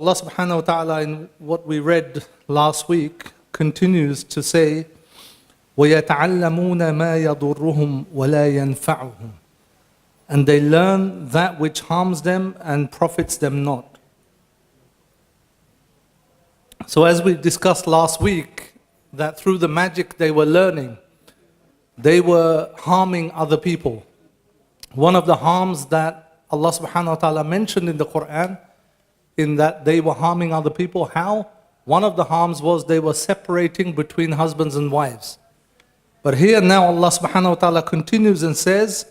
Allah subhanahu wa ta'ala, in what we read last week, continues to say, وَيَتَعَلَّمُونَ مَا يَضُرُّهُمْ وَلَا يَنْفَعُهُمْ. And they learn that which harms them and profits them not. So as we discussed last week, that through the magic they were learning, they were harming other people. One of the harms that Allah subhanahu wa ta'ala mentioned in the Qur'an, in that they were harming other people, how? One of the harms was they were separating between husbands and wives. But here now Allah subhanahu wa ta'ala continues and says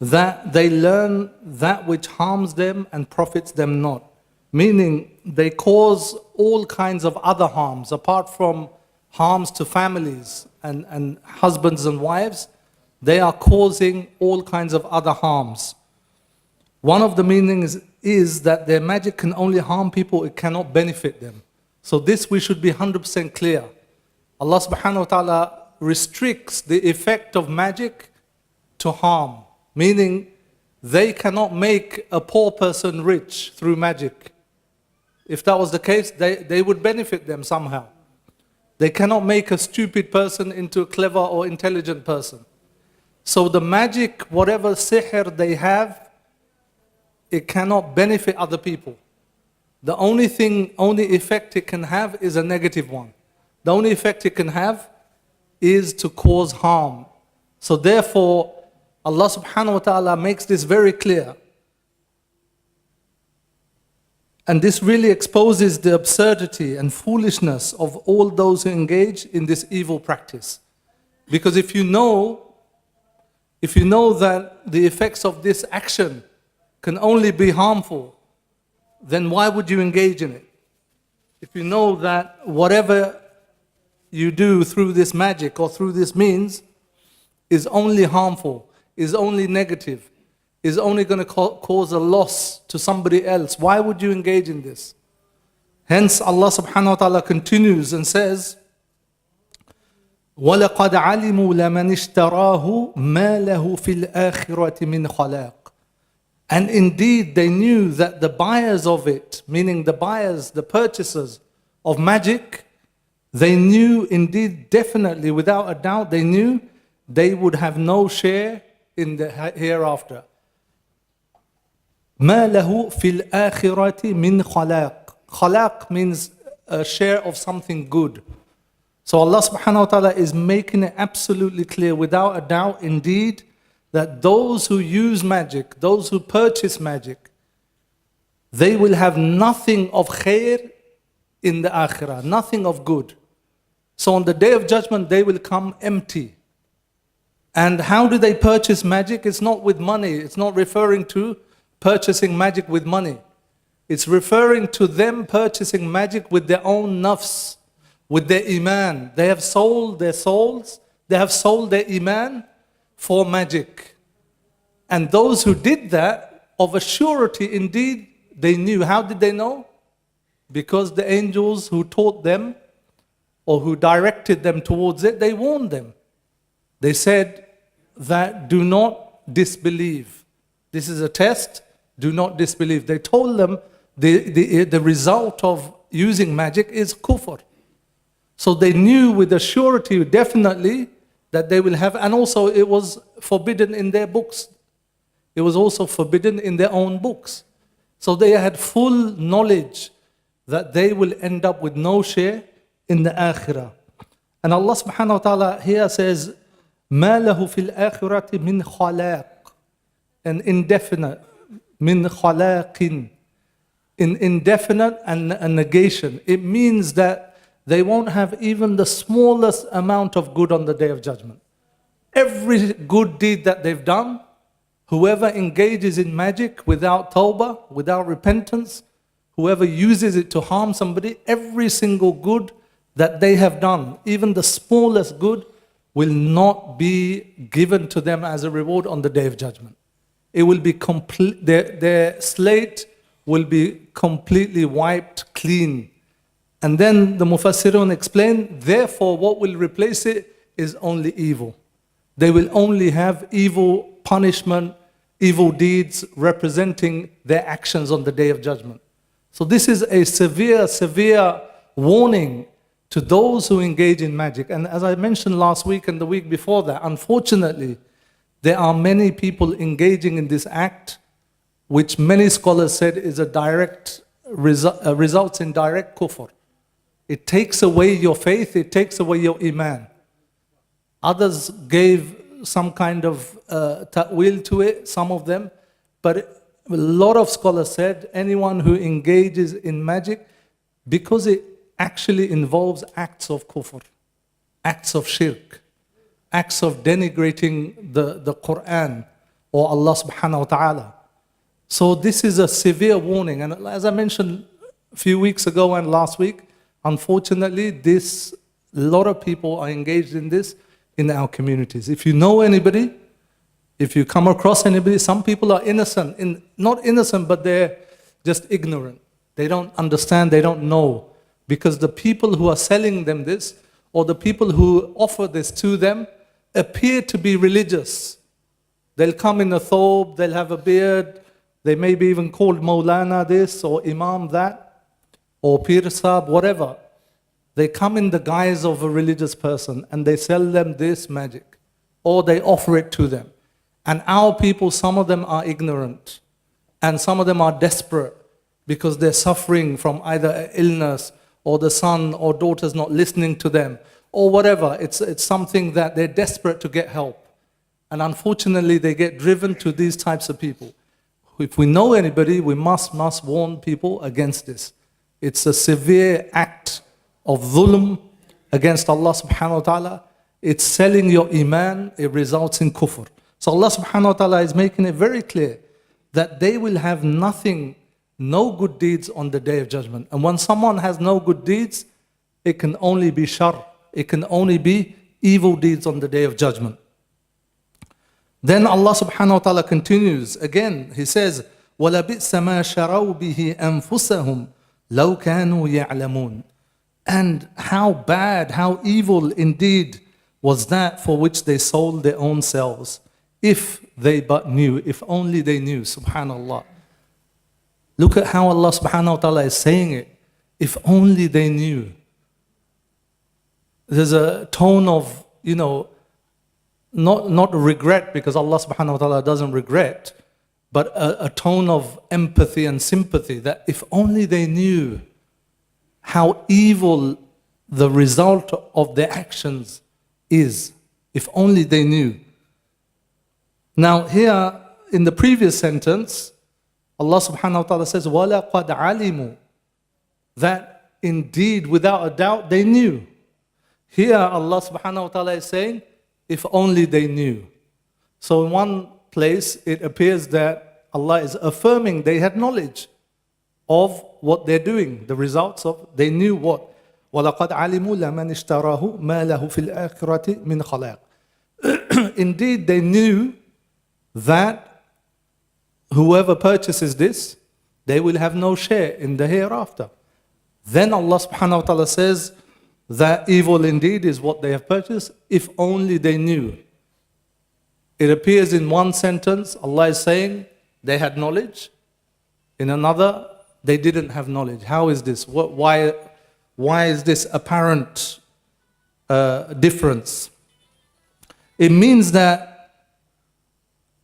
that they learn that which harms them and profits them not. Meaning they cause all kinds of other harms, apart from harms to families and husbands and wives, they are causing all kinds of other harms. One of the meanings is that their magic can only harm people, it cannot benefit them. So this we should be 100% clear. Allah subhanahu wa ta'ala restricts the effect of magic to harm. Meaning they cannot make a poor person rich through magic. If that was the case, they would benefit them somehow. They cannot make a stupid person into a clever or intelligent person. So the magic, whatever sihr they have, it cannot benefit other people. The only effect it can have is a negative one. The only effect it can have is to cause harm. So therefore, Allah subhanahu wa ta'ala makes this very clear. And this really exposes the absurdity and foolishness of all those who engage in this evil practice. Because if you know that the effects of this action can only be harmful, then why would you engage in it? If you know that whatever you do through this magic or through this means is only harmful, is only negative, is only going to cause a loss to somebody else, why would you engage in this? Hence Allah subhanahu wa ta'ala continues and says, وَلَقَدْ عَلِمُوا لَمَنِ اشْتَرَاهُ مَا لَهُ فِي الْآخِرَةِ مِنْ خَلَاقٍ. And indeed they knew that the buyers of it, meaning the buyers, the purchasers of magic, they knew indeed, definitely, without a doubt, they knew they would have no share in the hereafter. مَا لَهُ فِي الْآخِرَةِ مِنْ خَلَاقٍ. Khalaq means a share of something good. So Allah subhanahu wa ta'ala is making it absolutely clear, without a doubt, indeed, that those who use magic, those who purchase magic, they will have nothing of khair in the akhirah, nothing of good. So on the day of judgment, they will come empty. And how do they purchase magic? It's not with money. It's not referring to purchasing magic with money. It's referring to them purchasing magic with their own nafs, with their iman. They have sold their souls, they have sold their iman for magic. And those who did that, of a surety indeed, they knew. How did they know? Because the angels who taught them or who directed them towards it, they warned them. They said that do not disbelieve. This is a test, do not disbelieve. They told them the result of using magic is kufr. So they knew with a surety definitely that they will have, and also it was forbidden in their books. It was also forbidden in their own books. So they had full knowledge that they will end up with no share in the akhirah. And Allah subhanahu wa ta'ala here says, مَا لَهُ فِي الْآخِرَةِ مِنْ خَلَاقٍ. An indefinite, min khalaqin. In indefinite and a negation. It means that they won't have even the smallest amount of good on the day of judgment. Every good deed that they've done, whoever engages in magic without tawbah, without repentance, whoever uses it to harm somebody, every single good that they have done, even the smallest good, will not be given to them as a reward on the day of judgment. It will be complete, their slate will be completely wiped clean. And then the Mufassirun explain, therefore what will replace it is only evil. They will only have evil punishment, evil deeds representing their actions on the day of judgment. So this is a severe warning to those who engage in magic. And as I mentioned last week and the week before that, unfortunately, there are many people engaging in this act, which many scholars said is a direct results in direct kufr. It takes away your faith, it takes away your iman. Others gave some kind of ta'wil to it, some of them, but a lot of scholars said anyone who engages in magic, because it actually involves acts of kufr, acts of shirk, acts of denigrating the Qur'an or Allah subhanahu wa ta'ala. So this is a severe warning. And as I mentioned a few weeks ago and last week, unfortunately, a lot of people are engaged in this in our communities. If you know anybody, if you come across anybody, some people are innocent, not innocent, but they're just ignorant. They don't understand, they don't know. Because the people who are selling them this, or the people who offer this to them, appear to be religious. They'll come in a thobe, they'll have a beard, they may be even called Maulana this, or Imam that, or Pir Sahib, whatever. They come in the guise of a religious person and they sell them this magic, or they offer it to them. And our people, some of them are ignorant, and some of them are desperate because they're suffering from either an illness, or the son or daughter's not listening to them, or whatever. It's something that they're desperate to get help. And unfortunately, they get driven to these types of people. If we know anybody, we must warn people against this. It's a severe act of dhulm against Allah subhanahu wa ta'ala. It's selling your iman, it results in kufr. So Allah subhanahu wa ta'ala is making it very clear that they will have nothing, no good deeds on the day of judgment. And when someone has no good deeds, it can only be shar. It can only be evil deeds on the day of judgment. Then Allah subhanahu wa ta'ala continues again. He says, وَلَبِئْسَ مَا شَرَوْا بِهِ أَنفُسَهُمْ لَوْ كَانُوا يَعْلَمُونَ. And how bad, how evil indeed was that for which they sold their own selves, if they but knew, if only they knew, subhanallah. Look at how Allah subhanahu wa ta'ala is saying it. If only they knew. There's a tone of, not regret, because Allah subhanahu wa ta'ala doesn't regret, but a tone of empathy and sympathy, that if only they knew how evil the result of their actions is. If only they knew. Now here, in the previous sentence, Allah subhanahu wa ta'ala says, وَلَقَدْ عَلِمُوا. That indeed, without a doubt, they knew. Here, Allah subhanahu wa ta'ala is saying, if only they knew. So in one place, it appears that Allah is affirming they had knowledge of what they're doing, the results of, they knew what. وَلَقَدْ عَلِمُوا لَمَنِ اشْتَرَاهُ مَا لَهُ فِي الْآخِرَةِ مِنْ خَلَاقٍ. Indeed, they knew that whoever purchases this, they will have no share in the hereafter. Then Allah subhanahu wa ta'ala says that evil indeed is what they have purchased, if only they knew. It appears in one sentence, Allah is saying they had knowledge. In another, they didn't have knowledge. How is this? Why is this apparent difference? It means that,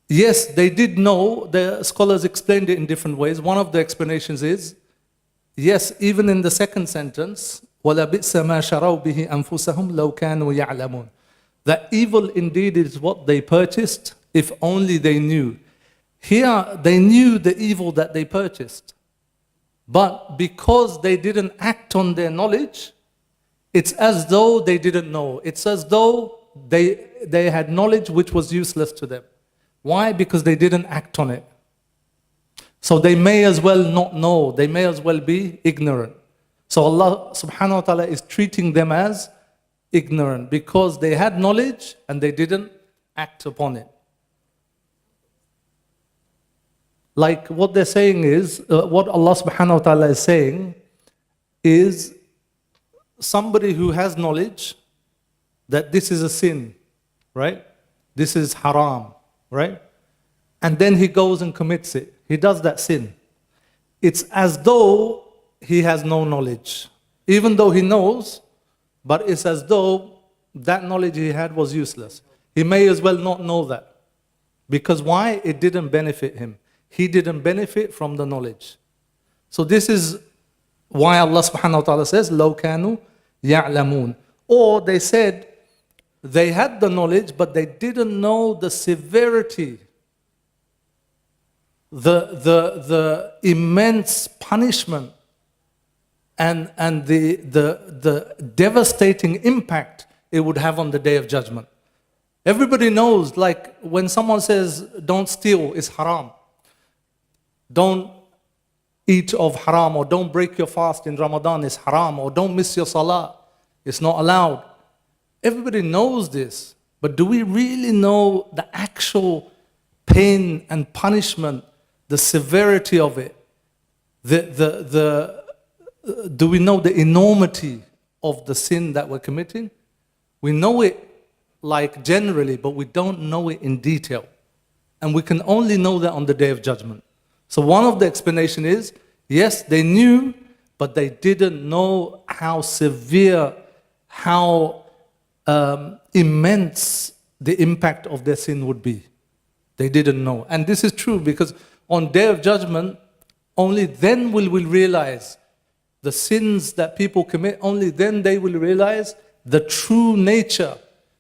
yes, they did know. The scholars explained it in different ways. One of the explanations is, yes, even in the second sentence, وَلَبِئْسَ مَا شَرَوْا بِهِ أَنفُسَهُمْ لَوْ كَانُوا يَعْلَمُونَ. That evil indeed is what they purchased, if only they knew. Here, they knew the evil that they purchased. But because they didn't act on their knowledge, it's as though they didn't know. It's as though they had knowledge which was useless to them. Why? Because they didn't act on it. So they may as well not know. They may as well be ignorant. So Allah subhanahu wa ta'ala is treating them as ignorant because they had knowledge and they didn't act upon it. Like what they're saying is, what Allah subhanahu wa ta'ala is saying is, somebody who has knowledge that this is a sin, right? This is haram, right? And then he goes and commits it. He does that sin. It's as though he has no knowledge. Even though he knows, but it's as though that knowledge he had was useless. He may as well not know that. Because why? It didn't benefit him. He didn't benefit from the knowledge. So this is why Allah subhanahu wa ta'ala says, لَوْ كَانُوا يَعْلَمُونَ. Or they said, they had the knowledge, but they didn't know the severity, the immense punishment, and the devastating impact it would have on the Day of Judgment. Everybody knows, like when someone says, don't steal, it's haram. Don't eat of haram, or don't break your fast in Ramadan, it's haram, or don't miss your salah, it's not allowed. Everybody knows this, but do we really know the actual pain and punishment, the severity of it? Do we know the enormity of the sin that we're committing? We know it like generally, but we don't know it in detail. And we can only know that on the Day of Judgment. So one of the explanation is, yes, they knew, but they didn't know how severe, how immense the impact of their sin would be. They didn't know. And this is true because on Day of Judgment, only then will we realize the sins that people commit, only then they will realize the true nature,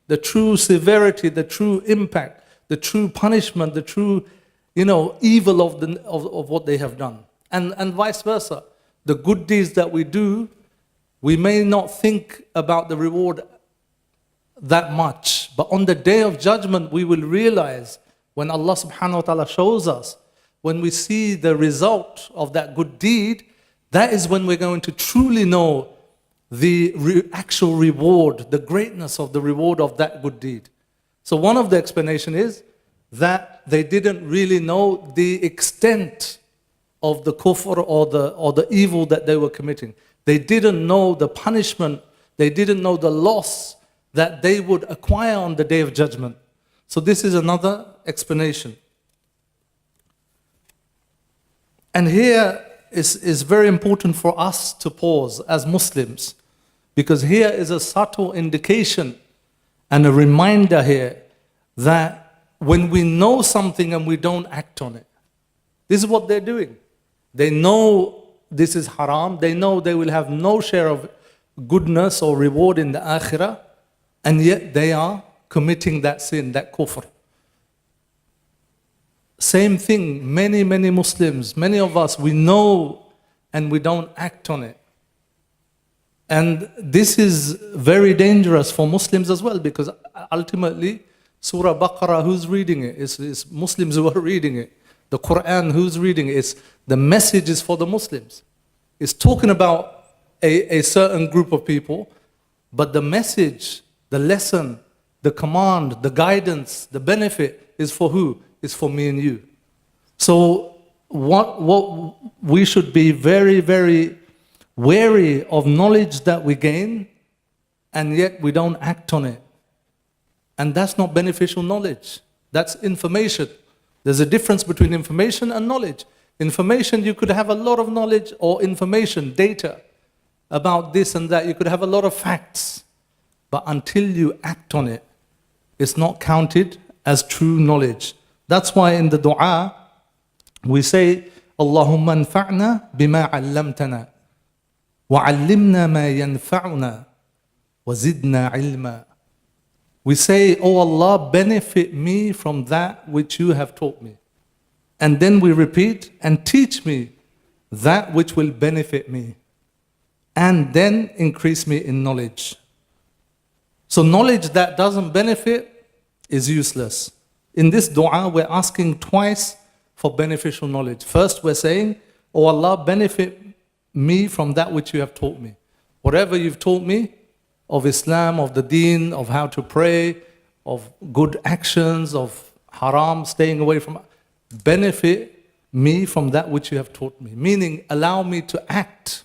the true severity, the true impact, the true punishment, the true, evil of what they have done. And vice versa. The good deeds that we do, we may not think about the reward that much. But on the Day of Judgment, we will realize when Allah subhanahu wa ta'ala shows us, when we see the result of that good deed, that is when we're going to truly know the actual reward, the greatness of the reward of that good deed. So one of the explanation is that they didn't really know the extent of the kufr or the evil that they were committing. They didn't know the punishment, they didn't know the loss that they would acquire on the Day of Judgment. So this is another explanation. And here is very important for us to pause as Muslims, because here is a subtle indication and a reminder here that when we know something and we don't act on it, this is what they're doing. They know this is haram, they know they will have no share of goodness or reward in the akhirah, and yet they are committing that sin, that kufr. Same thing, many Muslims, many of us, we know and we don't act on it. And this is very dangerous for Muslims as well, because ultimately, Surah Baqarah, who's reading it? It's Muslims who are reading it. The Qur'an, who's reading it? The message is for the Muslims. It's talking about a certain group of people, but the message, the lesson, the command, the guidance, the benefit is for who? It's for me and you. So what we should be very wary of knowledge that we gain, and yet we don't act on it. And that's not beneficial knowledge. That's information. There's a difference between information and knowledge. Information, you could have a lot of knowledge or information, data about this and that. You could have a lot of facts. But until you act on it, it's not counted as true knowledge. That's why in the dua, we say, Allahumma anfa'na bima 'allamtana wa 'allimna ma yanfa'una wa zidna 'ilma. We say, oh Allah, benefit me from that which you have taught me. And then we repeat, and teach me that which will benefit me. And then increase me in knowledge. So knowledge that doesn't benefit is useless. In this dua, we're asking twice for beneficial knowledge. First, we're saying, oh Allah, benefit me from that which you have taught me. Whatever you've taught me, of Islam, of the deen, of how to pray, of good actions, of haram, staying away from, benefit me from that which you have taught me. Meaning, allow me to act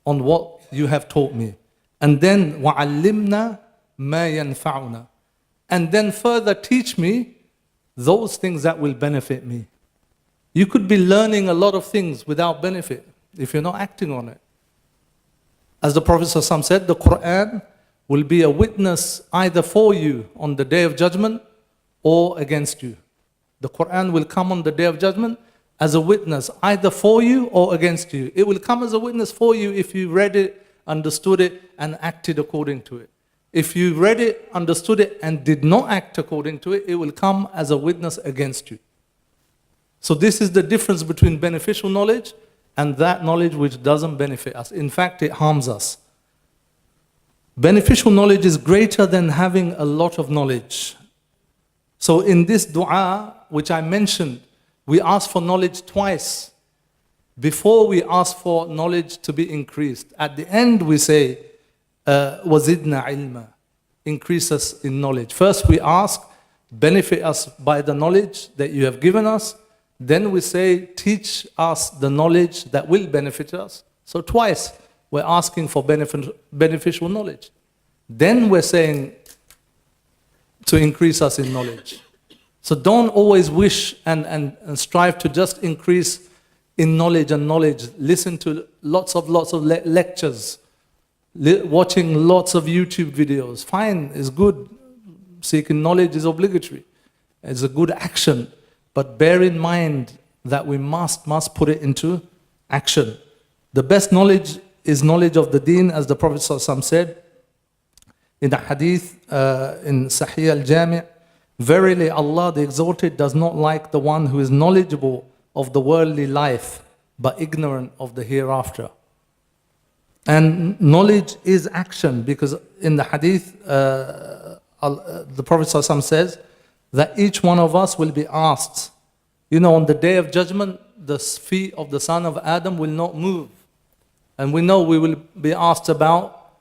on what you have taught me. And then, وَعَلِّمْنَا مَا يَنْفَعُنَا. And then further teach me those things that will benefit me. You could be learning a lot of things without benefit. if you're not acting on it. As the Prophet ﷺ said, the Qur'an will be a witness either for you on the Day of Judgment or against you. The Qur'an will come on the Day of Judgment as a witness either for you or against you. It will come as a witness for you if you read it, understood it, and acted according to it. If you read it, understood it, and did not act according to it, it will come as a witness against you. So this is the difference between beneficial knowledge and that knowledge which doesn't benefit us. In fact, it harms us. Beneficial knowledge is greater than having a lot of knowledge. So in this dua, which I mentioned, we ask for knowledge twice. Before we ask for knowledge to be increased. At the end we say, وَزِدْنَا عِلْمًا, increase us in knowledge. First we ask, benefit us by the knowledge that you have given us. Then we say, teach us the knowledge that will benefit us. So twice we're asking for beneficial knowledge. Then we're saying to increase us in knowledge. So don't always wish and strive to just increase in knowledge and knowledge. Listen to lots of lectures. Watching lots of YouTube videos. Fine, is good. Seeking knowledge is obligatory. It's a good action. But bear in mind that we must put it into action. The best knowledge is knowledge of the deen, as the Prophet ﷺ said in the hadith in Sahih al-Jami', verily Allah the Exalted does not like the one who is knowledgeable of the worldly life but ignorant of the hereafter. And knowledge is action, because in the hadith the Prophet ﷺ says that each one of us will be asked, on the Day of Judgment, the feet of the son of Adam will not move. And we know we will be asked about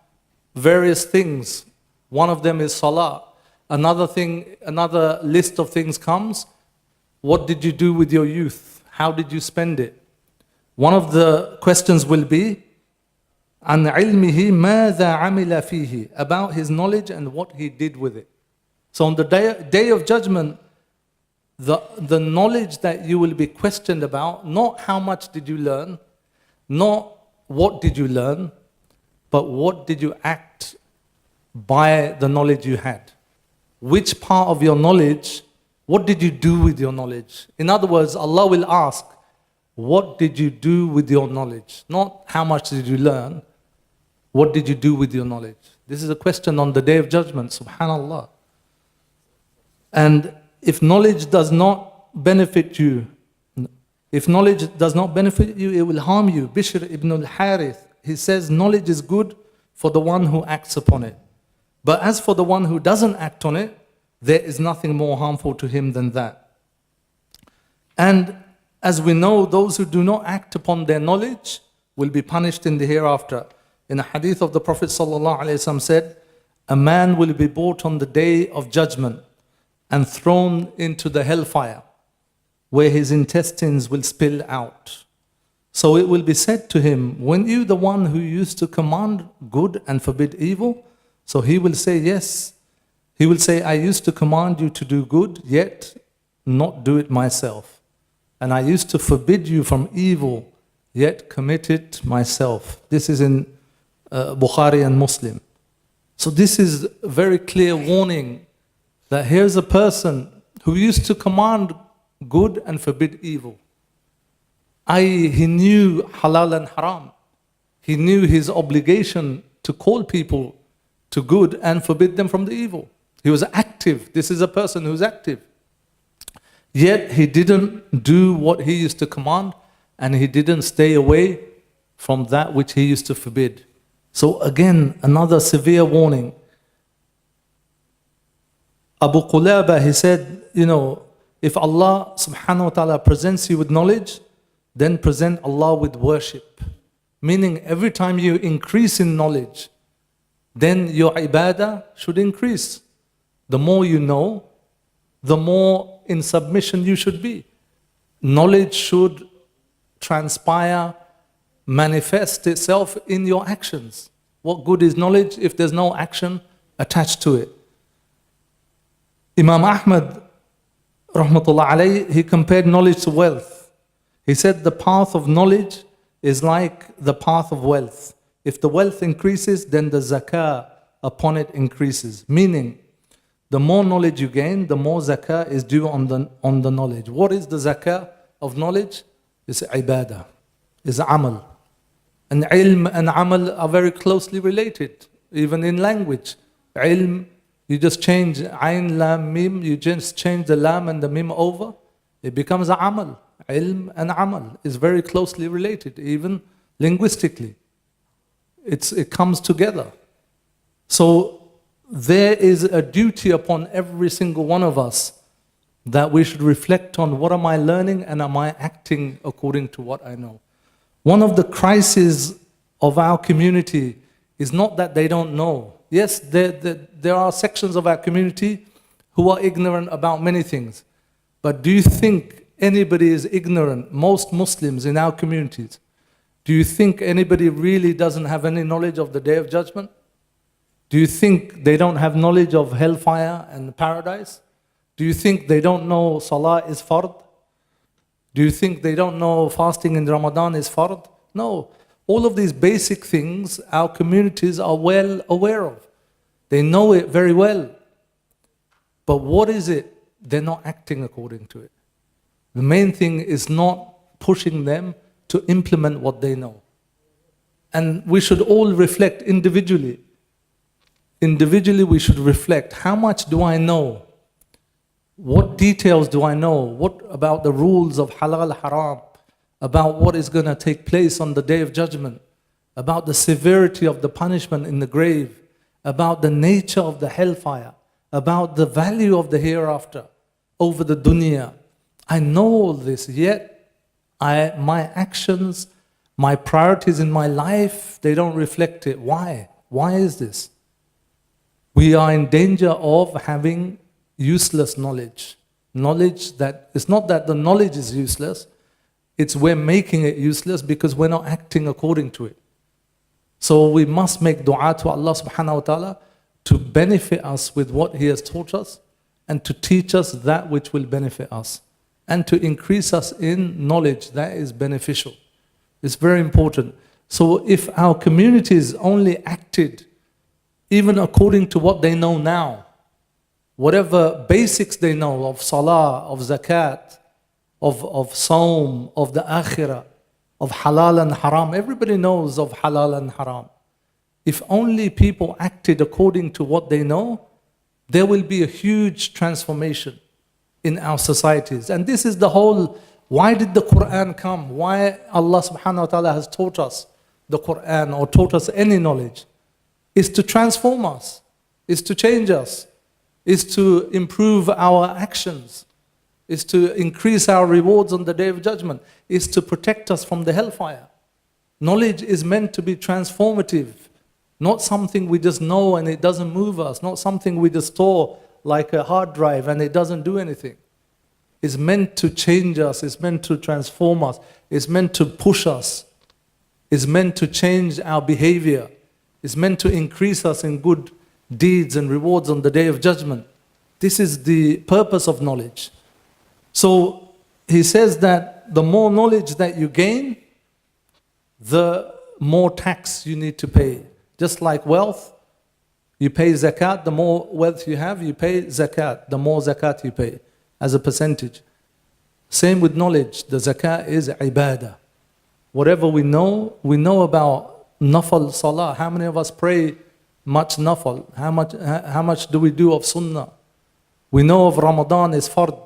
various things. One of them is salah. Another list of things comes. What did you do with your youth? How did you spend it? One of the questions will be, عن علمه ماذا عمل فيه, about his knowledge and what he did with it. So on the day of judgment, the knowledge that you will be questioned about, not how much did you learn, not what did you learn, but what did you act by the knowledge you had. Which part of your knowledge, what did you do with your knowledge? In other words, Allah will ask, what did you do with your knowledge? Not how much did you learn, what did you do with your knowledge? This is a question on the Day of Judgment, subhanallah. And if knowledge does not benefit you, it will harm you. Bishr ibn al-Harith, he says, knowledge is good for the one who acts upon it. But as for the one who doesn't act on it, there is nothing more harmful to him than that. And as we know, those who do not act upon their knowledge will be punished in the hereafter. In a hadith of the Prophet ﷺ said, a man will be brought on the Day of Judgment and thrown into the hellfire, where his intestines will spill out. So it will be said to him, weren't you the one who used to command good and forbid evil? So he will say, yes. He will say, I used to command you to do good, yet not do it myself. And I used to forbid you from evil, yet commit it myself. This is in Bukhari and Muslim. So this is a very clear warning that here's a person who used to command good and forbid evil. He knew halal and haram. He knew his obligation to call people to good and forbid them from the evil. He was active. This is a person who's active. Yet he didn't do what he used to command, and he didn't stay away from that which he used to forbid. So again, another severe warning. Abu Qulaba, he said, if Allah subhanahu wa ta'ala presents you with knowledge, then present Allah with worship. Meaning every time you increase in knowledge, then your ibadah should increase. The more you know, the more in submission you should be. Knowledge should transpire, manifest itself in your actions. What good is knowledge if there's no action attached to it? Imam Ahmad, rahmatullah alayhi, he compared knowledge to wealth. He said the path of knowledge is like the path of wealth. If the wealth increases, then the zakah upon it increases. Meaning, the more knowledge you gain, the more zakah is due on the knowledge. What is the zakah of knowledge? It's ibadah, it's amal. And ilm and amal are very closely related, even in language. Ilm, you just change ayn, lam, mim, you just change the lam and the mim over, it becomes a amal. Ilm and amal is very closely related, even linguistically. It comes together. So there is a duty upon every single one of us that we should reflect on, what am I learning and am I acting according to what I know? One of the crises of our community is not that they don't know. Yes, there are sections of our community who are ignorant about many things. But do you think anybody is ignorant? Most Muslims in our communities, do you think anybody really doesn't have any knowledge of the Day of Judgment? Do you think they don't have knowledge of hellfire and paradise? Do you think they don't know salah is fard? Do you think they don't know fasting in Ramadan is fard? No. All of these basic things our communities are well aware of. They know it very well. But what is it? They're not acting according to it. The main thing is not pushing them to implement what they know. And we should all reflect individually. Individually we should reflect, how much do I know? What details do I know? What about the rules of halal, haram? About what is going to take place on the Day of Judgment? About the severity of the punishment in the grave? About the nature of the hellfire? About the value of the hereafter over the dunya? I know all this, yet my actions, my priorities in my life, they don't reflect it. Why? Why is this? We are in danger of having useless knowledge. Knowledge that, it's not that the knowledge is useless, it's we're making it useless because we're not acting according to it. So we must make dua to Allah subhanahu wa ta'ala to benefit us with what He has taught us and to teach us that which will benefit us and to increase us in knowledge that is beneficial. It's very important. So if our communities only acted even according to what they know now, whatever basics they know of salah, of zakat, of sawm, of the akhirah, of halal and haram, everybody knows of halal and haram. If only people acted according to what they know, there will be a huge transformation in our societies. And this is the whole, why did the Qur'an come? Why Allah subhanahu wa ta'ala has taught us the Qur'an or taught us any knowledge? Is to transform us, is to change us, is to improve our actions, is to increase our rewards on the Day of Judgment, is to protect us from the hellfire. Knowledge is meant to be transformative, not something we just know and it doesn't move us, not something we just store like a hard drive and it doesn't do anything. It's meant to change us, it's meant to transform us, it's meant to push us, it's meant to change our behavior, it's meant to increase us in good deeds and rewards on the Day of Judgment. This is the purpose of knowledge. So he says that the more knowledge that you gain, the more tax you need to pay. Just like wealth, you pay zakat, the more wealth you have, you pay zakat, the more zakat you pay as a percentage. Same with knowledge, the zakat is ibadah. Whatever we know about nafal salah. How many of us pray much nafal? How much do we do of sunnah? We know of Ramadan is fard.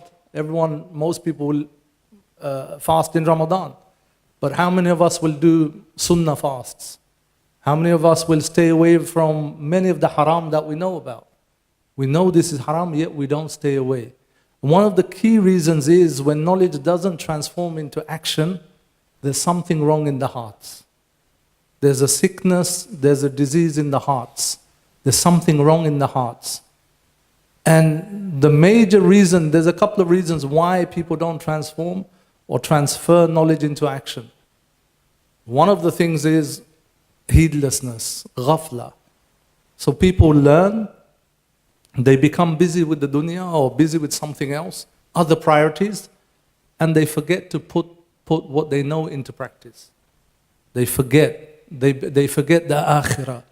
Most people will fast in Ramadan. But how many of us will do sunnah fasts? How many of us will stay away from many of the haram that we know about? We know this is haram, yet we don't stay away. One of the key reasons is when knowledge doesn't transform into action, there's something wrong in the hearts. There's a sickness, there's a disease in the hearts. There's something wrong in the hearts. And the major reason, there's a couple of reasons why people don't transform or transfer knowledge into action. One of the things is heedlessness, ghafla. So people learn, they become busy with the dunya or busy with something else, other priorities, and they forget to put what they know into practice. They forget. They forget the akhirah.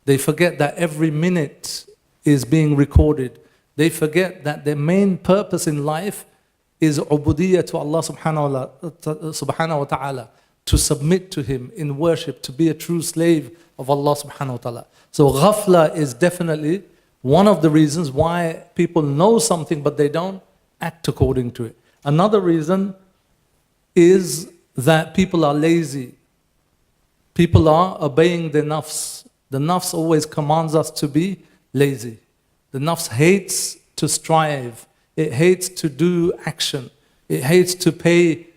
They forget that every minute is being recorded. They forget that their main purpose in life is ubudiyyah to Allah subhanahu wa ta'ala, to submit to Him in worship, to be a true slave of Allah subhanahu wa ta'ala. So ghafla is definitely one of the reasons why people know something but they don't act according to it. Another reason is that people are lazy. People are obeying their nafs. The nafs always commands us to be lazy. The nafs hates to strive. It hates to do action. It hates to pay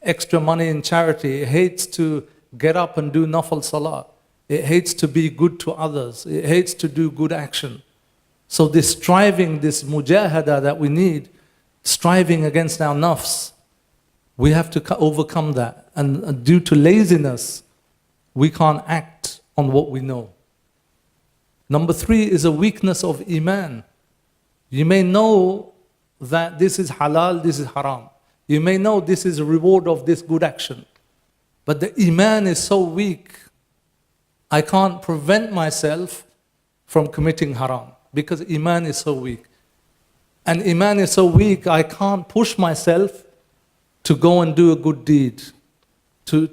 extra money in charity. It hates to get up and do nafal salah. It hates to be good to others. It hates to do good action. So this striving, this mujahada that we need, striving against our nafs, we have to overcome that. And due to laziness, we can't act on what we know. Number 3 is a weakness of iman. You may know that this is halal, this is haram. You may know this is a reward of this good action. But the iman is so weak, I can't prevent myself from committing haram because iman is so weak. And iman is so weak, I can't push myself to go and do a good deed, to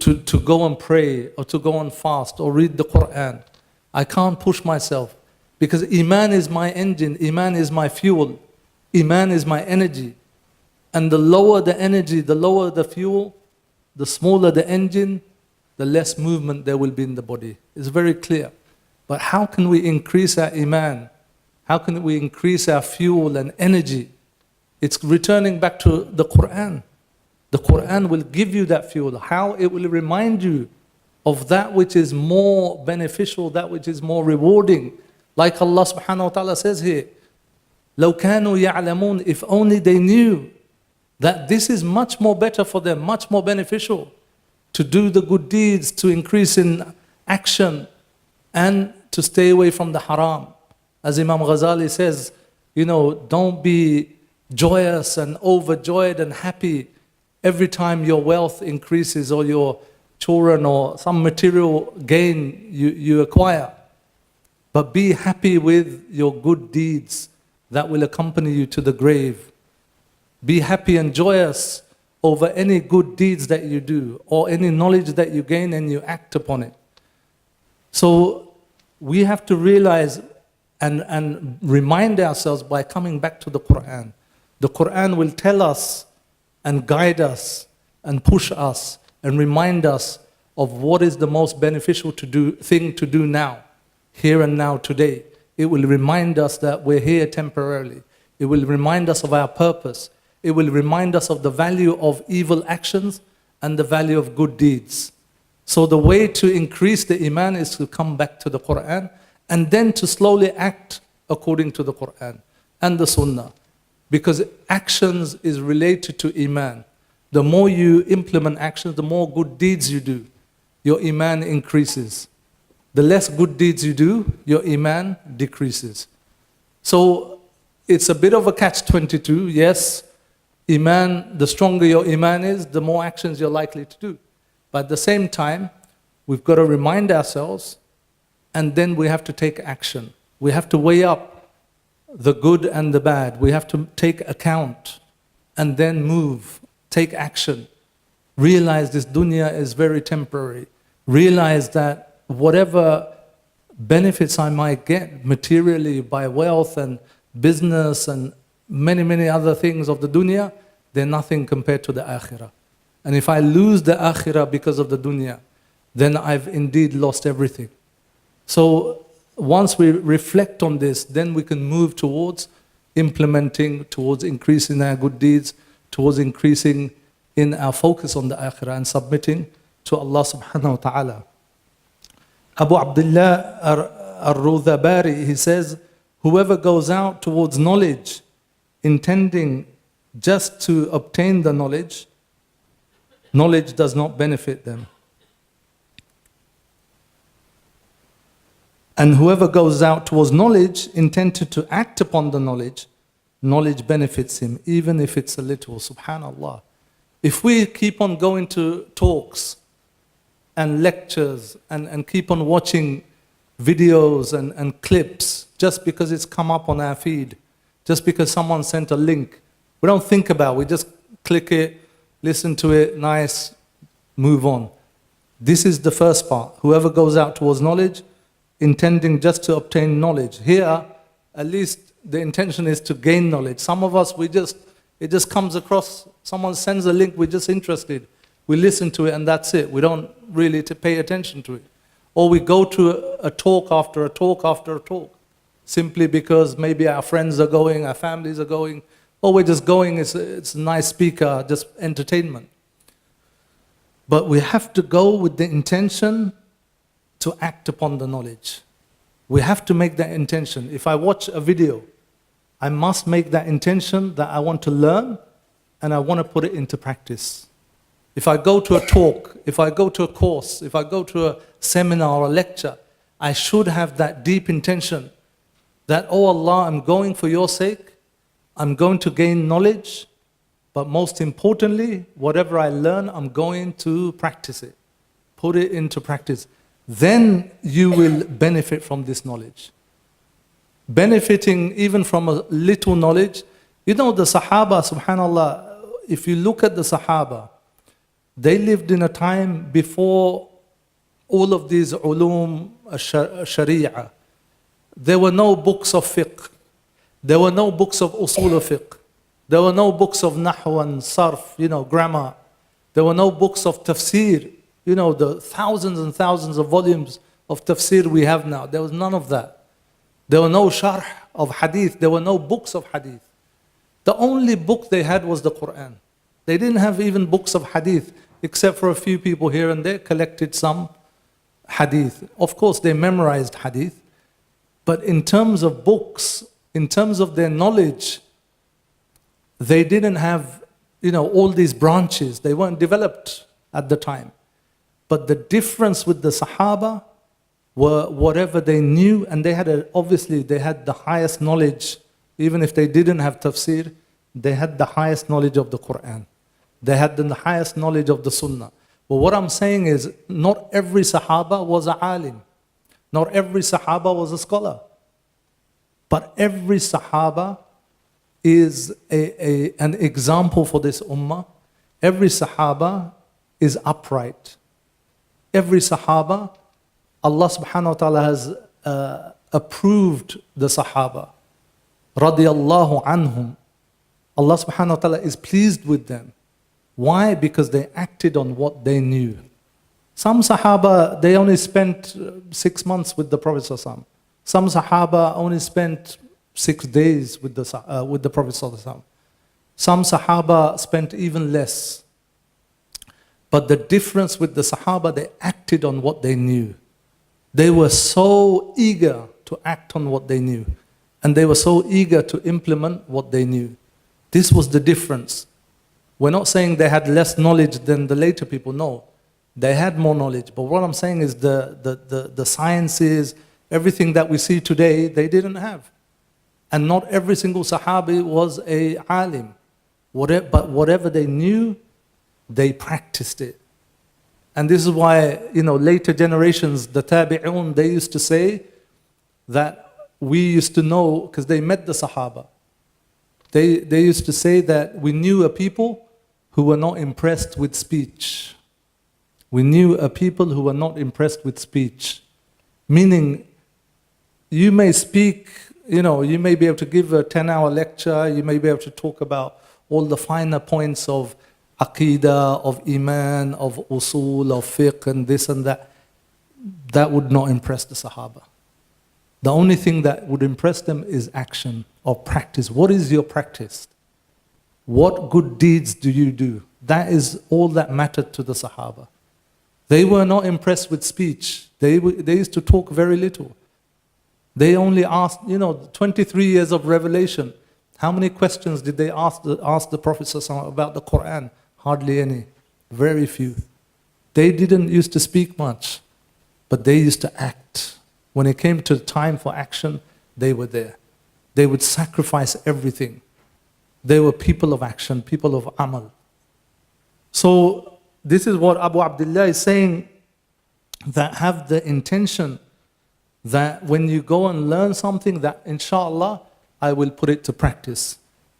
go and pray, or to go and fast, or read the Qur'an. I can't push myself because iman is my engine, iman is my fuel, iman is my energy. And the lower the energy, the lower the fuel, the smaller the engine, the less movement there will be in the body. It's very clear. But how can we increase our iman? How can we increase our fuel and energy? It's returning back to the Qur'an. The Qur'an will give you that fuel. How? It will remind you of that which is more beneficial, that which is more rewarding. Like Allah subhanahu wa ta'ala says here, لَوْ كَانُوا يَعْلَمُونَ, if only they knew that this is much more better for them, much more beneficial, to do the good deeds, to increase in action, and to stay away from the haram. As Imam Ghazali says, don't be joyous and overjoyed and happy every time your wealth increases or your children or some material gain you acquire. But be happy with your good deeds that will accompany you to the grave. Be happy and joyous over any good deeds that you do or any knowledge that you gain and you act upon it. So we have to realize and remind ourselves by coming back to the Qur'an. The Qur'an will tell us and guide us and push us and remind us of what is the most beneficial thing to do now, here and now, today. It will remind us that we're here temporarily. It will remind us of our purpose. It will remind us of the value of evil actions and the value of good deeds. So the way to increase the iman is to come back to the Qur'an and then to slowly act according to the Qur'an and the Sunnah. Because actions is related to iman. The more you implement actions, the more good deeds you do, your iman increases. The less good deeds you do, your iman decreases. So it's a bit of a catch-22. Yes, iman, the stronger your iman is, the more actions you're likely to do. But at the same time, we've got to remind ourselves, and then we have to take action. We have to weigh up the good and the bad. We have to take account and then move, take action. Realize this dunya is very temporary. Realize that whatever benefits I might get materially by wealth and business and many, many other things of the dunya, they're nothing compared to the akhirah. And if I lose the akhirah because of the dunya, then I've indeed lost everything. So once we reflect on this, then we can move towards implementing, towards increasing our good deeds, towards increasing in our focus on the akhirah and submitting to Allah subhanahu wa ta'ala. Abu Abdullah al-Rudhabari, he says, whoever goes out towards knowledge, intending just to obtain the knowledge, knowledge does not benefit them. And whoever goes out towards knowledge, intended to act upon the knowledge, knowledge benefits him, even if it's a little. Subhanallah. If we keep on going to talks and lectures and keep on watching videos and clips just because it's come up on our feed, just because someone sent a link. We don't think about it, we just click it, listen to it, nice, move on. This is the first part. Whoever goes out towards knowledge, intending just to obtain knowledge. Here, at least the intention is to gain knowledge. Some of us, it just comes across, someone sends a link, we're just interested. We listen to it and that's it. We don't really pay attention to it. Or we go to a talk after a talk after a talk, simply because maybe our friends are going, our families are going, or we're just going, it's a nice speaker, just entertainment. But we have to go with the intention to act upon the knowledge. We have to make that intention. If I watch a video, I must make that intention that I want to learn and I want to put it into practice. If I go to a talk, if I go to a course, if I go to a seminar or a lecture, I should have that deep intention that, oh Allah, I'm going for your sake, I'm going to gain knowledge, but most importantly, whatever I learn, I'm going to practice it, put it into practice. Then you will benefit from this knowledge. Benefiting even from a little knowledge. You know, the Sahaba, subhanAllah, if you look at the Sahaba, they lived in a time before all of these ulum, sharia. There were no books of fiqh. There were no books of usul of fiqh. There were no books of nahu and sarf, grammar. There were no books of tafsir. The thousands and thousands of volumes of tafsir we have now. There was none of that. There were no sharh of hadith. There were no books of hadith. The only book they had was the Qur'an. They didn't have even books of hadith, except for a few people here and there collected some hadith. Of course, they memorized hadith. But in terms of books, in terms of their knowledge, they didn't have, all these branches. They weren't developed at the time. But the difference with the Sahaba were whatever they knew, and obviously they had the highest knowledge. Even if they didn't have tafsir, they had the highest knowledge of the Qur'an. They had the highest knowledge of the Sunnah. But what I'm saying is, not every Sahaba was a alim. Not every Sahaba was a scholar. But every Sahaba is an example for this ummah. Every Sahaba is upright. Every Sahaba, Allah subhanahu wa ta'ala has approved the Sahaba. Radiyallahu anhum. Allah subhanahu wa ta'ala is pleased with them. Why? Because they acted on what they knew. Some Sahaba, they only spent 6 months with the Prophet ﷺ. Some Sahaba only spent 6 days with the Prophet ﷺ. Some Sahaba spent even less. But the difference with the Sahaba, they acted on what they knew. They were so eager to act on what they knew. And they were so eager to implement what they knew. This was the difference. We're not saying they had less knowledge than the later people, no. They had more knowledge. But what I'm saying is the sciences, everything that we see today, they didn't have. And not every single Sahabi was a alim. But whatever they knew, they practiced it. And this is why, later generations, the tabi'un, they used to say that we used to know, because they met the Sahaba. They used to say that we knew a people who were not impressed with speech. We knew a people who were not impressed with speech. Meaning, you may speak, you may be able to give a 10-hour lecture, you may be able to talk about all the finer points of Aqidah, of Iman, of Usul, of Fiqh, and this and that. That would not impress the Sahaba. The only thing that would impress them is action or practice. What is your practice? What good deeds do you do? That is all that mattered to the Sahaba. They were not impressed with speech. They used to talk very little. They only asked, 23 years of revelation. How many questions did they ask the Prophet ﷺ about the Qur'an? Hardly any. Very few. They didn't used to speak much, but they used to act. When it came to time for action, they were there. They would sacrifice everything. They were people of action, people of amal. So this is what Abu Abdullah is saying. that have the intention that when you go and learn something, that inshallah, I will put it to practice.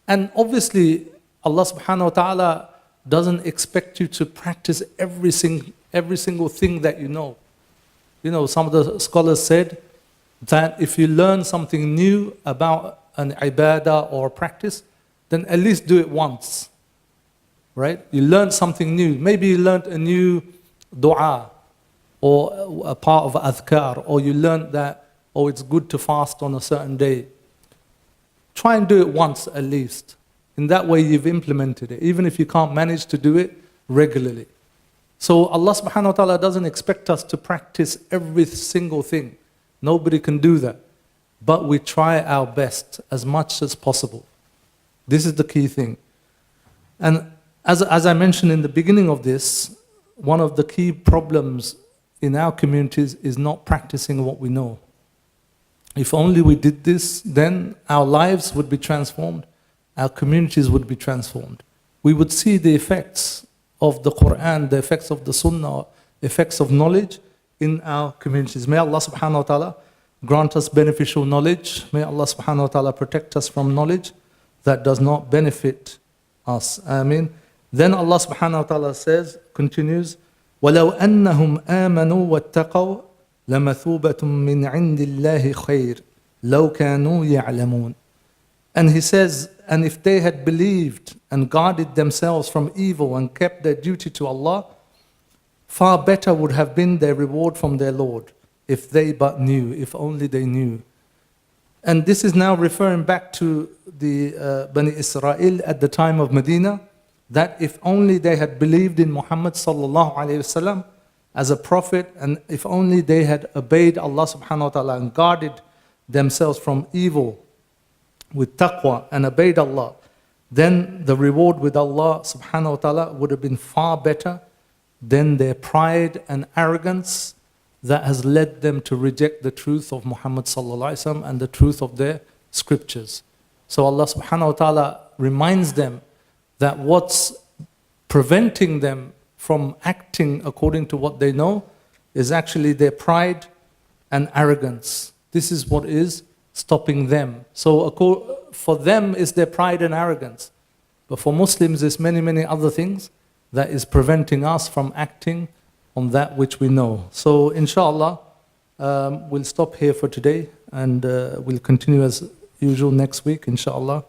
And obviously, Allah subhanahu wa ta'ala doesn't expect you to practice every single thing that you know. You know, some of the scholars said that if you learn something new about an ibadah or practice, then at least do it once. Right? You learned something new. Maybe you learned a new dua or a part of adhkar, or you learned that, oh, it's good to fast on a certain day. Try and do it once at least. In that way you've implemented it, even if you can't manage to do it regularly. So Allah subhanahu wa ta'ala doesn't expect us to practice every single thing. Nobody can do that. But we try our best as much as possible. This is the key thing. And as I mentioned in the beginning of this, one of the key problems in our communities is not practicing what we know. If only we did this, then our lives would be transformed, our communities would be transformed. We would see the effects of the Qur'an, the effects of the Sunnah, effects of knowledge in our communities. May Allah subhanahu wa ta'ala grant us beneficial knowledge. May Allah subhanahu wa ta'ala protect us from knowledge that does not benefit us. Ameen. Then Allah subhanahu wa ta'ala says, continues, وَلَوْ أَنَّهُمْ آمَنُوا وَاتَّقَوْا لَمَثُوبَةٌ مِّنْ عِنْدِ اللَّهِ خَيْرٌ لَوْ كَانُوا يَعْلَمُونَ. And he says, and if they had believed and guarded themselves from evil and kept their duty to Allah, far better would have been their reward from their Lord, if they but knew, if only they knew. And this is now referring back to the Bani Israel at the time of Medina, that if only they had believed in Muhammad sallallahu alayhi wasallam as a prophet, and if only they had obeyed Allah subhanahu wa ta'ala and guarded themselves from evil with taqwa and obeyed Allah, then the reward with Allah subhanahu wa ta'ala would have been far better than their pride and arrogance that has led them to reject the truth of Muhammad sallallahu alayhi wasallam and the truth of their scriptures. So Allah subhanahu wa ta'ala reminds them that what's preventing them from acting according to what they know is actually their pride and arrogance. This is what is stopping them. So for them is their pride and arrogance. But for Muslims there's many other things that is preventing us from acting on that which we know. So inshallah, we'll stop here for today, and we'll continue as usual next week, inshallah.